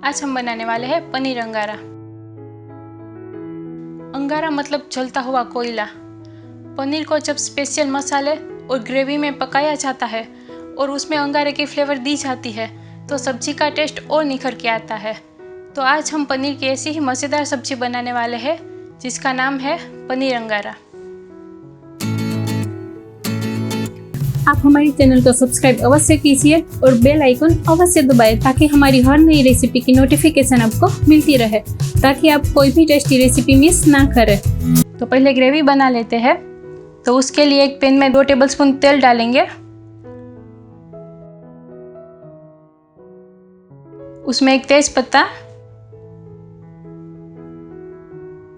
आज हम बनाने वाले हैं पनीर अंगारा। अंगारा मतलब जलता हुआ कोयला। पनीर को जब स्पेशल मसाले और ग्रेवी में पकाया जाता है और उसमें अंगारे की फ्लेवर दी जाती है तो सब्जी का टेस्ट और निखर के आता है। तो आज हम पनीर की ऐसी ही मज़ेदार सब्जी बनाने वाले हैं जिसका नाम है पनीर अंगारा। आप हमारे चैनल को सब्सक्राइब अवश्य कीजिए और बेल आइकन अवश्य दबाएं ताकि हमारी हर नई रेसिपी की नोटिफिकेशन आपको मिलती रहे, ताकि आप कोई भी टेस्टी रेसिपी मिस ना करें। तो पहले ग्रेवी बना लेते हैं। तो उसके लिए एक पैन में 2 टेबलस्पून तेल डालेंगे। उसमें एक तेज पत्ता,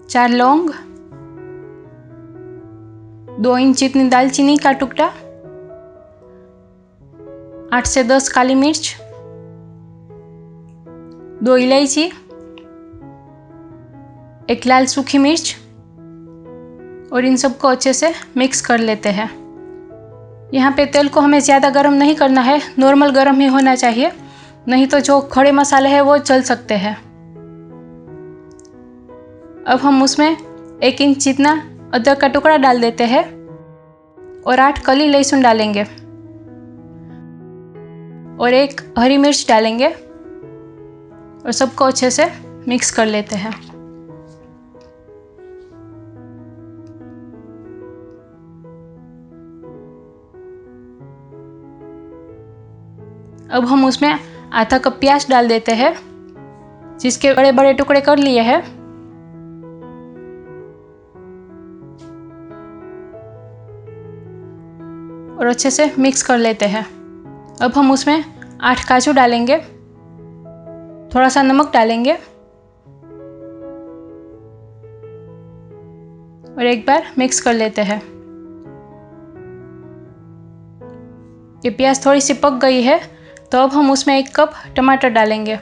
4 लौंग, 2 इंच जितनी दालचीनी का टुकड़ा, 8 से 10 काली मिर्च, 2 इलायची, 1 लाल सूखी मिर्च और इन सबको अच्छे से मिक्स कर लेते हैं। यहाँ पे तेल को हमें ज़्यादा गर्म नहीं करना है, नॉर्मल गर्म ही होना चाहिए, नहीं तो जो खड़े मसाले हैं वो जल सकते हैं। अब हम उसमें 1 इंच जितना अदरक का टुकड़ा डाल देते हैं और 8 कली लहसुन डालेंगे और 1 हरी मिर्च डालेंगे और सबको अच्छे से मिक्स कर लेते हैं। अब हम उसमें आधा कप प्याज डाल देते हैं जिसके बड़े बड़े टुकड़े कर लिए हैं। और अच्छे से मिक्स कर लेते हैं। अब हम उसमें 8 काजू डालेंगे, थोड़ा सा नमक डालेंगे और एक बार मिक्स कर लेते हैं। ये प्याज थोड़ी सी पक गई है तो अब हम उसमें 1 कप टमाटर डालेंगे।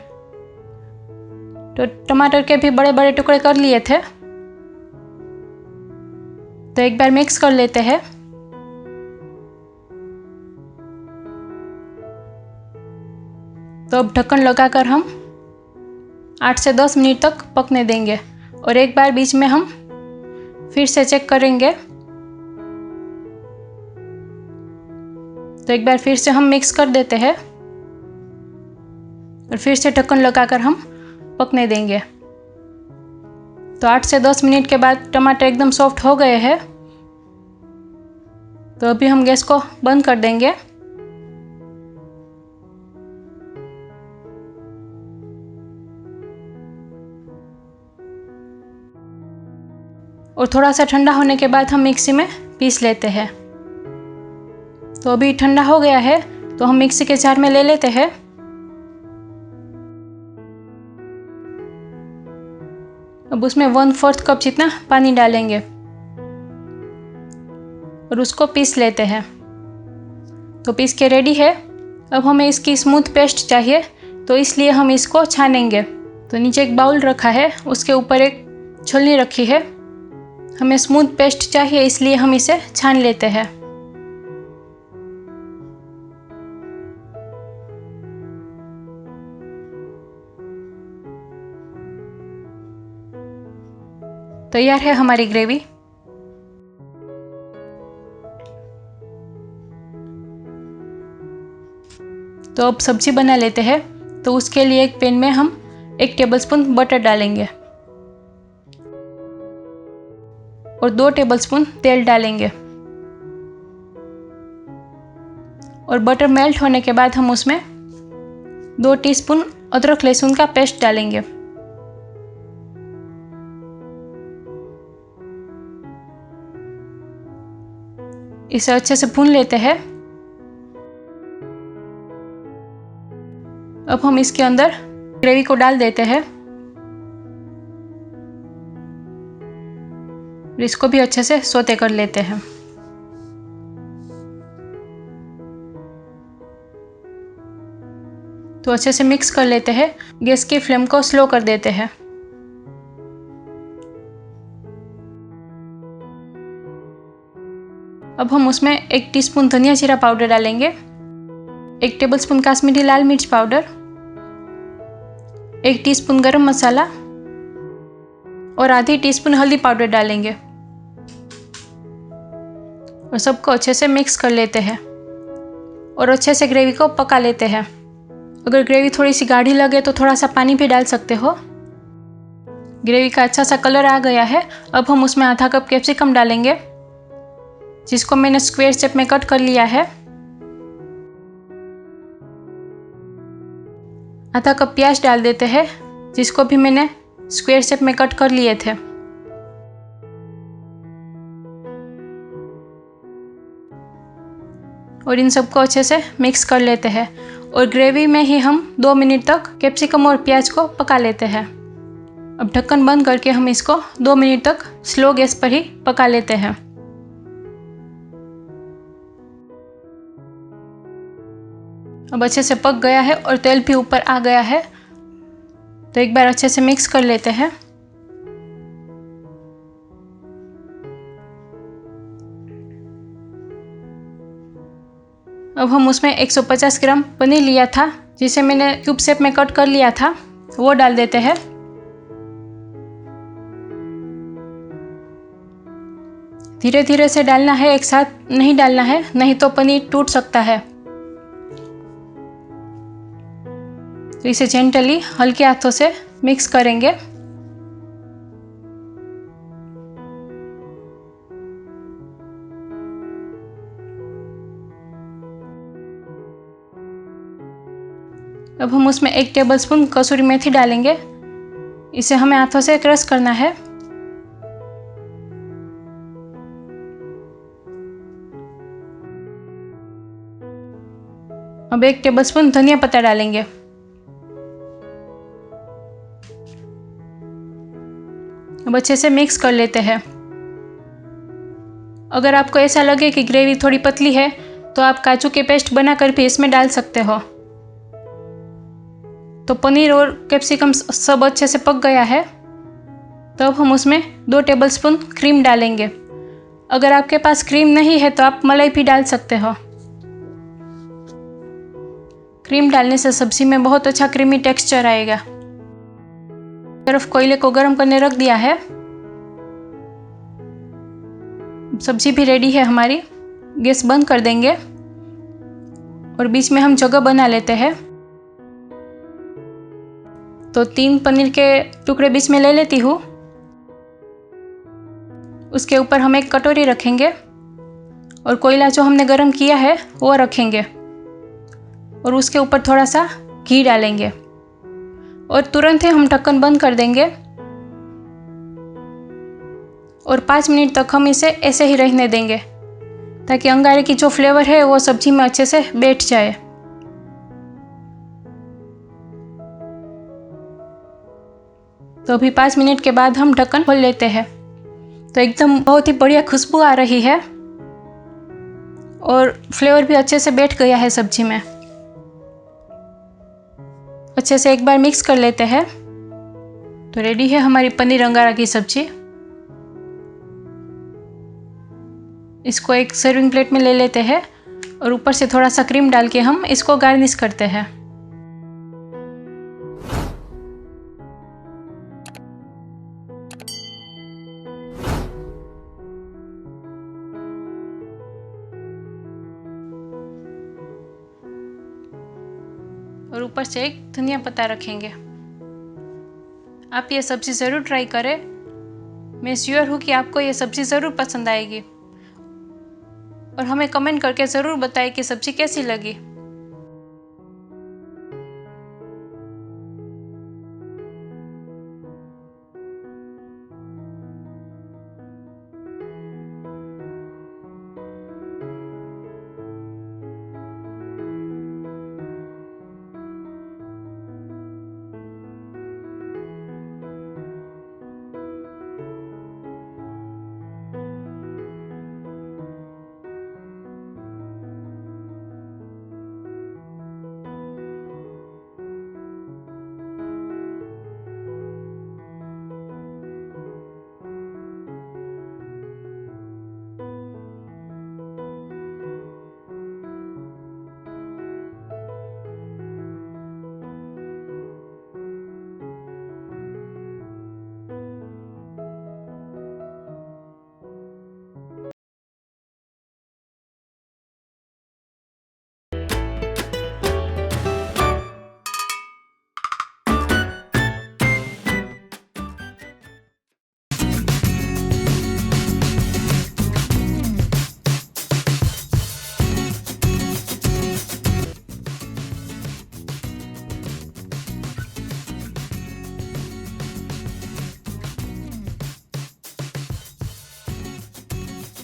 तो टमाटर के भी बड़े बड़े टुकड़े कर लिए थे, तो एक बार मिक्स कर लेते हैं। तो अब ढक्कन लगाकर हम 8 से 10 मिनट तक पकने देंगे और एक बार बीच में हम फिर से चेक करेंगे। तो एक बार फिर से हम मिक्स कर देते हैं और फिर से ढक्कन लगाकर हम पकने देंगे। तो 8 से 10 मिनट के बाद टमाटर एकदम सॉफ्ट हो गए हैं। तो अभी हम गैस को बंद कर देंगे और थोड़ा सा ठंडा होने के बाद हम मिक्सी में पीस लेते हैं। तो अभी ठंडा हो गया है तो हम मिक्सी के जार में ले लेते हैं। अब उसमें 1/4 कप जितना पानी डालेंगे और उसको पीस लेते हैं। तो पीस के रेडी है। अब हमें इसकी स्मूथ पेस्ट चाहिए तो इसलिए हम इसको छानेंगे। तो नीचे एक बाउल रखा है, उसके ऊपर एक छलनी रखी है। हमें स्मूथ पेस्ट चाहिए इसलिए हम इसे छान लेते हैं। तैयार है हमारी ग्रेवी। तो अब सब्जी बना लेते हैं। तो उसके लिए एक पैन में हम 1 टेबलस्पून बटर डालेंगे और 2 टेबलस्पून तेल डालेंगे और बटर मेल्ट होने के बाद हम उसमें 2 टीस्पून अदरक लहसुन का पेस्ट डालेंगे। इसे अच्छे से भून लेते हैं। अब हम इसके अंदर ग्रेवी को डाल देते हैं और इसको भी अच्छे से सौते कर लेते हैं। तो अच्छे से मिक्स कर लेते हैं। गैस की फ्लेम को स्लो कर देते हैं। अब हम उसमें 1 टीस्पून धनिया जीरा पाउडर डालेंगे, 1 टेबलस्पून कश्मीरी लाल मिर्च पाउडर, 1 टीस्पून गरम मसाला और आधी टीस्पून हल्दी पाउडर डालेंगे और सबको अच्छे से मिक्स कर लेते हैं और अच्छे से ग्रेवी को पका लेते हैं। अगर ग्रेवी थोड़ी सी गाढ़ी लगे तो थोड़ा सा पानी भी डाल सकते हो। ग्रेवी का अच्छा सा कलर आ गया है। अब हम उसमें आधा कप कैप्सिकम डालेंगे, जिसको मैंने स्क्वायर शेप में कट कर लिया है। आधा कप प्याज डाल देते हैं, जिसको भी मैंने स्क्वायर शेप में कट कर लिए थे। और इन सबको अच्छे से मिक्स कर लेते हैं और ग्रेवी में ही हम 2 मिनट तक कैप्सिकम और प्याज को पका लेते हैं। अब ढक्कन बंद करके हम इसको 2 मिनट तक स्लो गैस पर ही पका लेते हैं। अब अच्छे से पक गया है और तेल भी ऊपर आ गया है, तो एक बार अच्छे से मिक्स कर लेते हैं। अब हम उसमें 150 ग्राम पनीर लिया था, जिसे मैंने क्यूब शेप में कट कर लिया था, वो डाल देते हैं। धीरे धीरे से डालना है, एक साथ नहीं डालना है, नहीं तो पनीर टूट सकता है। तो इसे जेंटली हल्के हाथों से मिक्स करेंगे। अब हम उसमें 1 टेबलस्पून कसूरी मेथी डालेंगे। इसे हमें हाथों से क्रश करना है। अब 1 टेबलस्पून धनिया पत्ता डालेंगे। अब अच्छे से मिक्स कर लेते हैं। अगर आपको ऐसा लगे कि ग्रेवी थोड़ी पतली है तो आप काजू के पेस्ट बनाकर भी इसमें डाल सकते हो। तो पनीर और कैप्सिकम सब अच्छे से पक गया है। तो अब हम उसमें 2 टेबलस्पून क्रीम डालेंगे। अगर आपके पास क्रीम नहीं है तो आप मलाई भी डाल सकते हो। क्रीम डालने से सब्जी में बहुत अच्छा क्रीमी टेक्सचर आएगा। तरफ कोयले को गर्म करने रख दिया है। सब्जी भी रेडी है हमारी। गैस बंद कर देंगे और बीच में हम जगह बना लेते हैं। तो 3 पनीर के टुकड़े बीच में ले लेती हूँ। उसके ऊपर हम एक कटोरी रखेंगे और कोयला जो हमने गर्म किया है वो रखेंगे और उसके ऊपर थोड़ा सा घी डालेंगे और तुरंत ही हम ढक्कन बंद कर देंगे और 5 मिनट तक हम इसे ऐसे ही रहने देंगे, ताकि अंगारे की जो फ्लेवर है वो सब्जी में अच्छे से बैठ जाए। तो अभी 5 मिनट के बाद हम ढक्कन खोल लेते हैं। तो एकदम बहुत ही बढ़िया खुशबू आ रही है और फ्लेवर भी अच्छे से बैठ गया है सब्जी में। अच्छे से एक बार मिक्स कर लेते हैं। तो रेडी है हमारी पनीर अंगारा की सब्जी। इसको एक सर्विंग प्लेट में ले लेते हैं और ऊपर से थोड़ा सा क्रीम डाल के हम इसको गार्निश करते हैं। और ऊपर से एक धनिया पत्ता रखेंगे। आप ये सब्ज़ी ज़रूर ट्राई करें। मैं श्योर हूँ कि आपको ये सब्ज़ी ज़रूर पसंद आएगी और हमें कमेंट करके ज़रूर बताएं कि सब्ज़ी कैसी लगी।